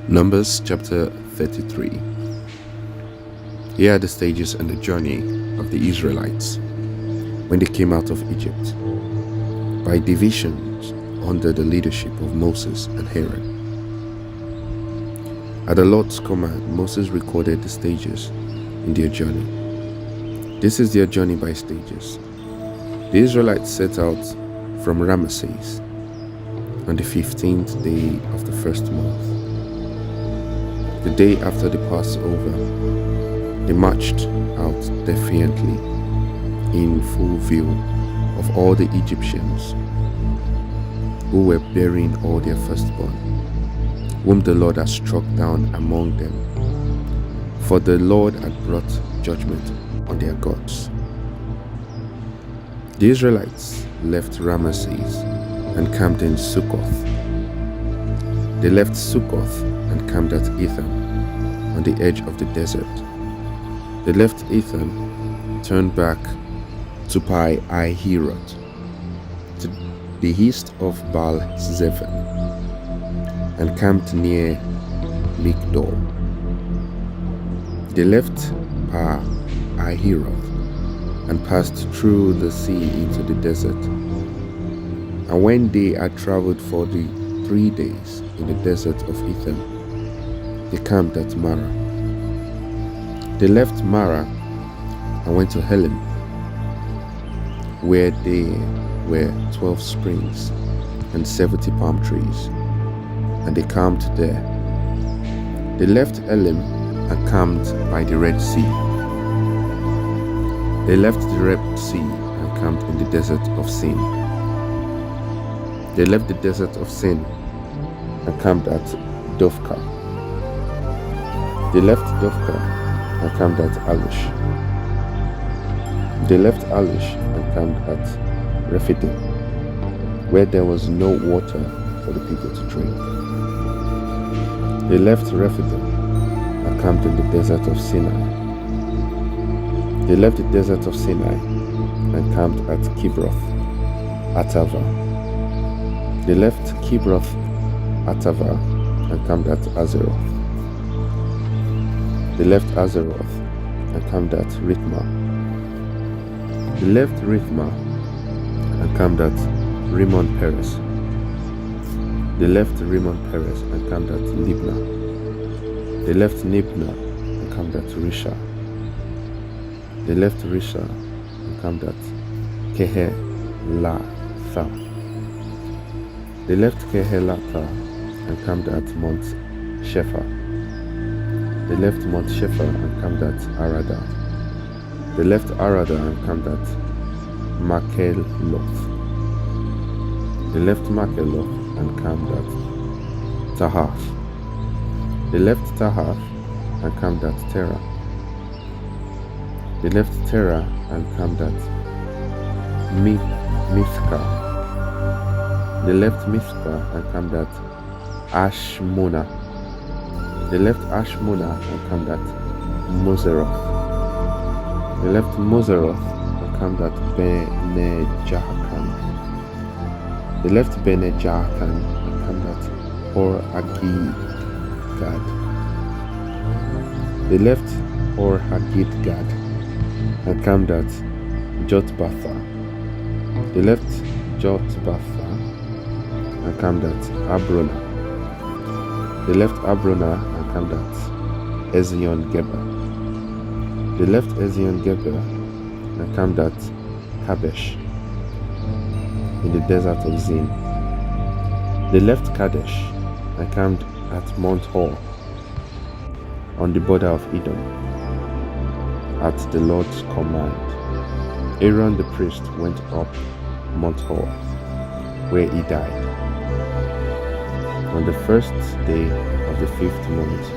Numbers chapter 33. Here are the stages and the journey of the Israelites when they came out of Egypt, by divisions under the leadership of Moses and Aaron. At the Lord's command, Moses recorded the stages in their journey. This is their journey by stages. The Israelites set out from Ramesses on the 15th day of the first month. The day after the Passover, they marched out defiantly in full view of all the Egyptians who were burying all their firstborn, whom the Lord had struck down among them, for the Lord had brought judgment on their gods. The Israelites left Ramesses and camped in Succoth. They left Succoth and camped at Etham on the edge of the desert. They left Etham, turned back to Pi-Hahiroth, to the east of Baal-Zephon, and camped near Migdol. They left Pi-Hahiroth and passed through the sea into the desert. And when they had traveled for the 3 days in the desert of Etham, they camped at Marah. They left Marah and went to Helim, where there were 12 springs and 70 palm trees, and they camped there. They left Elim and camped by the Red Sea. They left the Red Sea and camped in the desert of Sin. They left the desert of Sin and camped at Dophkah. They left Dophkah and camped at Alush. They left Alush and camped at Rephidim, where there was no water for the people to drink. They left Rephidim and camped in the desert of Sinai. They left the desert of Sinai and camped at Kibroth Attava. They left Kibroth Attava and camped at Azeroth. They left Azeroth and camped at Rithmah. They left Rithmah and camped at Rimmon Peres. They left Rimmon Peres and camped at Libnah. They left Libnah and camped at Risha. They left Risha and camped at Kehelatha. They left Kehelatha and camped at Mount Shephar. They left Mount Shephar and camped at Arada. They left Arada and camped at Makeloth. They left Makeloth and camped at Tahath. They left Tahath and camped at Terah. They left Terah and camped at Mithkah. They left Mithkah and camped at Ashmona. They left Ashmona and camped at Moseroth. They left Moseroth and camped at Bene-Jaakan. They left Bene-Jaakan and camped at Hor-Haggidgad. They left Hor-Haggidgad and camped at Jotbatha. They left Jotbatha and camped at Abrona. They left Abrona and camped at Ezion-Geber. They left Ezion-Geber and camped at Kadesh in the desert of Zin. They left Kadesh and camped at Mount Hor on the border of Edom. At the Lord's command, Aaron the priest went up Mount Hor, where he died. On the first day of the 5th month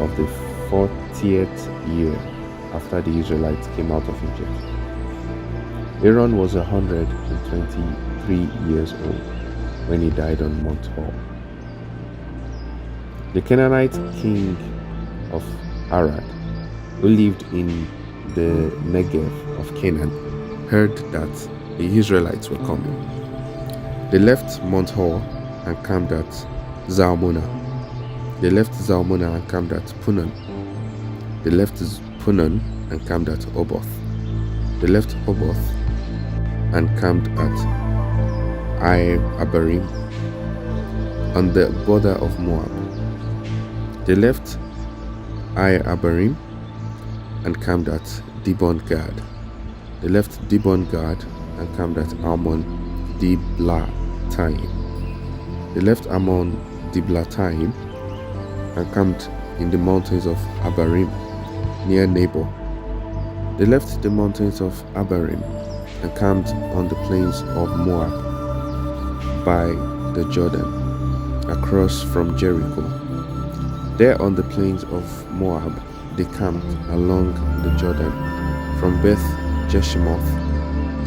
of the 40th year after the Israelites came out of Egypt. Aaron was 123 years old when he died on Mount Hor. The Canaanite king of Arad, who lived in the Negev of Canaan, heard that the Israelites were coming. They left Mount Hor and camped at Zalmunna. They left Zalmunna and camped at Punan. They left Punan and camped at Oboth. They left Oboth and camped at Abarim on the border of Moab. They left Abarim and camped at Dibon Gad. They left Dibon Gad and camped at Almon Diblatayim. They left Ammon Diblatayim and camped in the mountains of Abarim near Nabor. They left the mountains of Abarim and camped on the plains of Moab by the Jordan, across from Jericho. There on the plains of Moab they camped along the Jordan from Beth Jeshimoth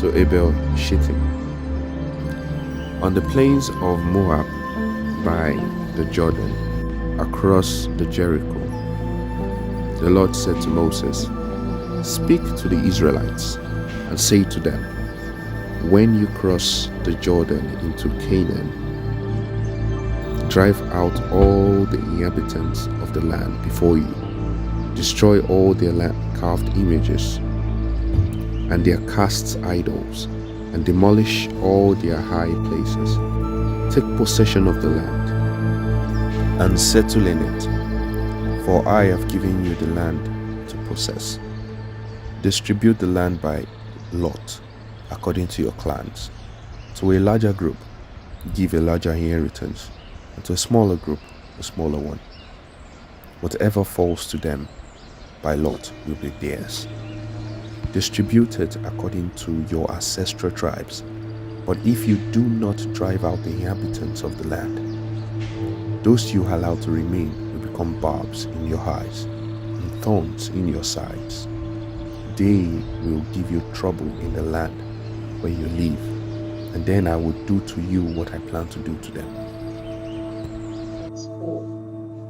to Abel Shittim. On the plains of Moab by the Jordan, across the Jericho, the Lord said to Moses, "Speak to the Israelites and say to them, when you cross the Jordan into Canaan, drive out all the inhabitants of the land before you, destroy all their carved images and their cast idols, and demolish all their high places. Take possession of the land and settle in it, for I have given you the land to possess. Distribute the land by lot according to your clans. To a larger group, give a larger inheritance, and to a smaller group, a smaller one. Whatever falls to them by lot will be theirs. Distribute it according to your ancestral tribes. But if you do not drive out the inhabitants of the land, those you allow to remain will become barbs in your eyes and thorns in your sides. They will give you trouble in the land where you live, and then I will do to you what I plan to do to them."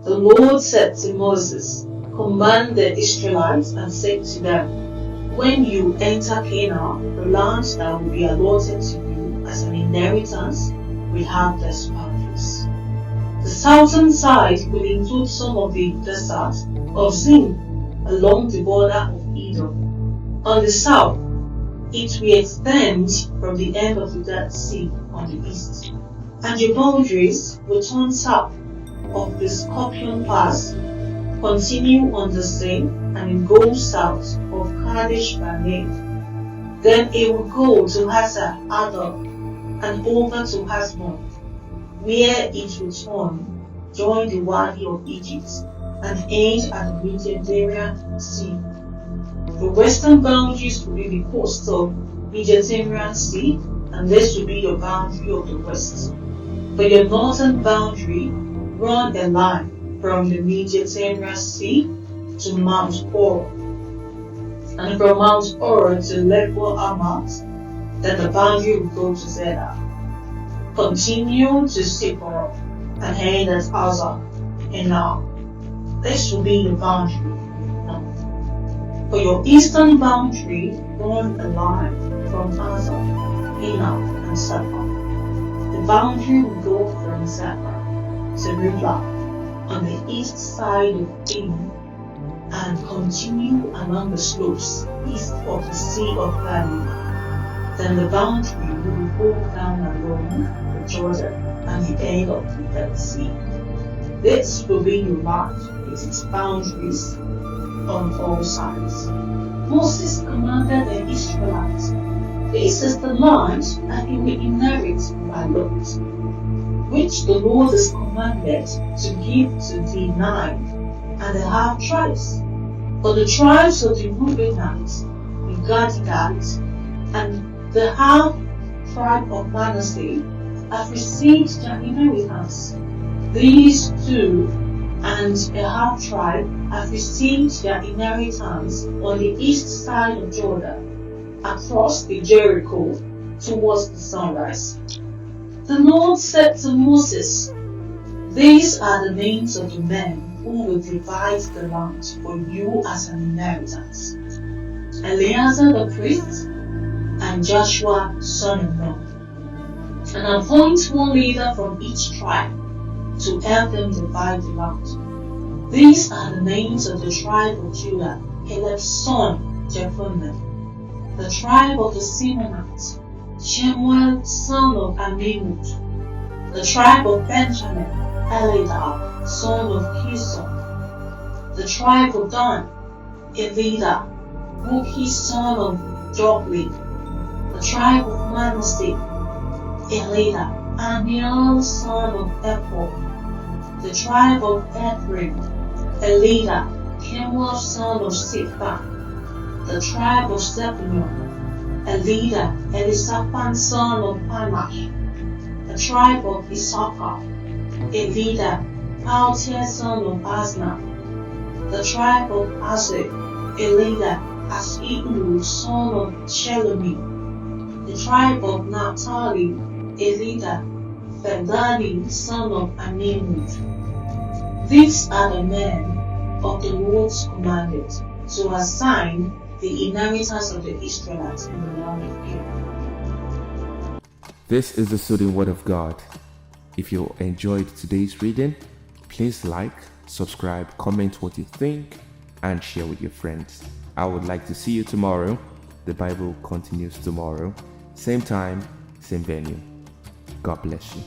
The Lord said to Moses, "Command the Israelites and say to them, when you enter Canaan, the land that will be allotted to you as an inheritance will have these boundaries. The southern side will include some of the desert of Zin along the border of Edom. On the south, it will extend from the end of the Dead Sea on the east, and your boundaries will turn south of the Scorpion Pass, continue on the same, and go south of Kadesh Barnea. Then it will go to Hazar Adar and over to Hasmon, where it will turn, join the Wadi of Egypt, and end at the Mediterranean Sea. The western boundaries will be the coast of Mediterranean Sea, and this will be your boundary of the west. For your northern boundary, run a line from the Mediterranean Sea to Mount Hor, and from Mount Hor to Lebo Hamath. Then the boundary will go to Zedar, continue to Sippor, and end at Hazar Enan. This will be the boundary. For your eastern boundary, run a line from Hazar Enan and Sapphire. The boundary will go from Sapphire to Riblah on the east side of Enon, and continue along the slopes east of the Sea of Galilee. Then the boundary will go down along the Jordan and the end of the Dead Sea. This will be your land with its boundaries on all sides. Moses commanded the Israelites, "This is the land that you will inherit by lot, which the Lord has commanded to give to the 9½ tribes. For the tribes of the Reubenites, the Gadites, and the half tribe of Manasseh have received their inheritance. These 2½ tribe have received their inheritance on the east side of Jordan, across the Jericho towards the sunrise." The Lord said to Moses, "These are the names of the men who will divide the land for you as an inheritance: Eleazar the priest and Joshua son of Nun. And appoint one leader from each tribe to help them divide the land. These are the names of the tribe of Judah, Caleb's son, Jephunneh. The tribe of the Simeonites, Shemuel, son of Ammihud. The tribe of Benjamin, Eliab, son of Kison. The tribe of Dan, Elidah, Buki, son of Jogli. The tribe of Manasseh, Elidah, Amiel, son of Ephor. The tribe of Ephraim, Elidah, Kemuel, son of Shipha. The tribe of Zebulun, Elidah, Elisaphan, son of Panash. The tribe of Issachar, Elidah, Paltiel, son of Asna. The tribe of Asher, Elidah, Ashilu, son of Shelomi. The tribe of Naphtali, Elidah, Phedani, son of Ammihud. These are the men of the Lord's commanded to assign the inheritance of the Israelites in the land of Canaan. This is the soothing word of God. If you enjoyed today's reading, please like, subscribe, comment what you think, and share with your friends. I would like to see you tomorrow. The Bible continues tomorrow. Same time, same venue. God bless you.